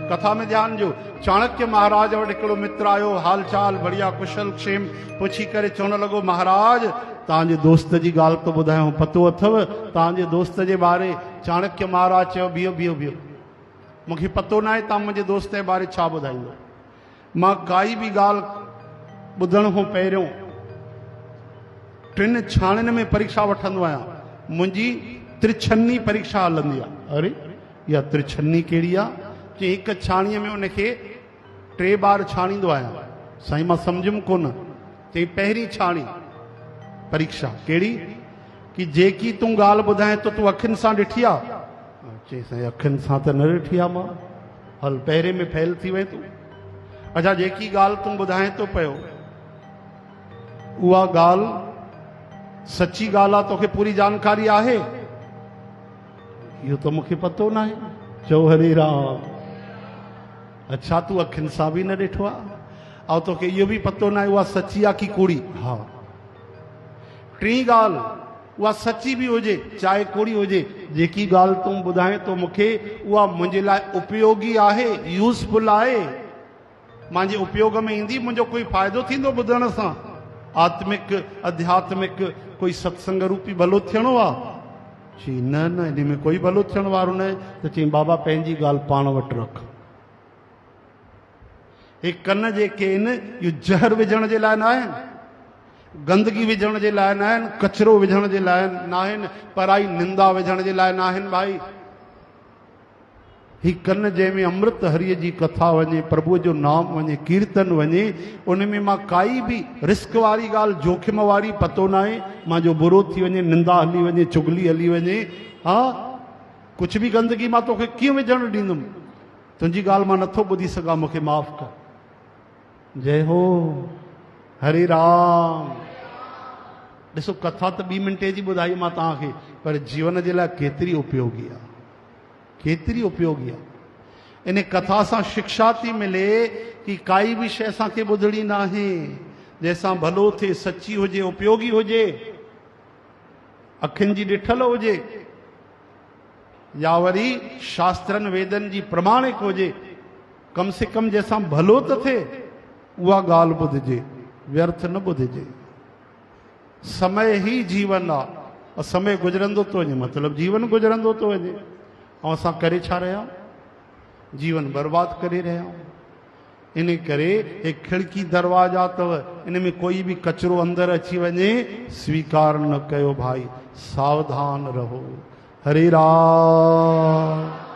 कथा में ध्यान जो चाणक्य महाराज वटि हिकिड़ो मित्र आयो, हाल चाल बढ़िया कुशल क्षेम पुछी करे चवण लॻो, महाराज तव्हांजे दोस्त जी ॻाल्हि तो ॿुधायो, पतो अथव तव्हांजे दोस्त जे बारे? चाणक्य महाराज चयो, बीहो बीहो बीहो, मूंखे पतो न आहे तव्हां मुंहिंजे दोस्त जे बारे छा ॿुधाईंदो। मां काई बि ॻाल्हि ॿुधण खां पहिरियों 3 छाणियुनि में परीक्षा वठंदो आहियां। मुंहिंजी त्रिछन्नी परीक्षा हलंदी आहे। अरे इहा त्रिछन्नी कहिड़ी आहे? कि हिकु छाणीअ में उनखे 3 बार छाणींदो आहियां। साईं मां सम्झुमि कोन। चई पहिरीं छाणी परीक्षा कहिड़ी? कि जेकी तूं ॻाल्हि ॿुधाए तो तूं अखियुनि सां ॾिठी आहे? चई साईं अखियुनि सां त न ॾिठी आहे मां। हल पहिरें में फेल थी वई तूं। अच्छा जेकी ॻाल्हि तूं ॿुधाए थो पियो उहा ॻाल्हि सची ॻाल्हि आहे, तोखे पूरी जानकारी आहे? इहो त मूंखे पतो न आहे। चओ हरे राम। अच्छा तूं अखियुनि सां बि न ॾिठो आहे ऐं तोखे इहो बि पतो न आहे उहा सची आहे की कूड़ी? हा। टी ॻाल्हि उहा सची बि हुजे चाहे कूड़ी हुजे, जेकी ॻाल्हि तूं ॿुधाए तो मूंखे उहा मुंहिंजे लाइ उपयोगी आहे, यूज़फुल आहे, मुंहिंजे उपयोग में ईंदी, मुंहिंजो कोई फ़ाइदो थींदो ॿुधण सां? आत्मिक आध्यात्मिक कोई सत्संग रूपी भलो थियणो आहे? चई न न इन में कोई भलो थियण वारो न आहे। त चई बाबा पंहिंजी ॻाल्हि पाण वटि रख। हे कन जेके आहिनि इहो ज़हर विझण जे लाइ न आहिनि, गंदगी विझण जे लाइ न आहिनि, कचिरो विझण जे लाइ न आहिनि, पराई निंदा विझण जे लाइ न आहिनि। भाई ही कन जंहिंमें अमृत हरिय जी कथा वञे, प्रभुअ जो नाम वञे, कीर्तन वञे, उन में मां काई बि रिस्क वारी ॻाल्हि, जोखिम वारी पतो न आहे। मां जो बुरो थी वञे, निंदा हली वञे, चुगली हली वञे, हा कुछ भी गंदगी मां तोखे कीअं विझण ॾींदुमि? तुंहिंजी ॻाल्हि मां नथो ॿुधी सघां, मूंखे माफ़ कर। जय हो हरे राम। ॾिसो कथा त 2 मिंटे जी ॿुधाई मां तव्हांखे, पर जीवन जे लाइ केतिरी उपयोगी आहे, केतिरी उपयोगी आहे। इन कथा सां शिक्षा थी मिले कि काई बि शइ असांखे ॿुधणी न आहे जंहिंसां भलो थिए, सची हुजे, उपयोगी हुजे, अखियुनि जी ॾिठल हुजे, या वरी शास्त्रनि वेदनि जी प्रमाणिक हुजे, कम से कम जंहिंसां भलो त थिए उहा ॻाल्हि ॿुधिजे, व्यर्थ न ॿुधिजे। समय ही जीवन आहे, समय गुज़रंदो थो वञे, मतिलबु जीवन गुज़रंदो थो वञे, ऐं असां करे छा रहिया आहियूं? जीवन बर्बाद करे रहिया आहियूं। इन करे एक खिड़की दरवाजा अथव, इन में कोई भी कचरो अंदर अची वञे स्वीकार न कयो भाई, सावधान रहो। हरे राम।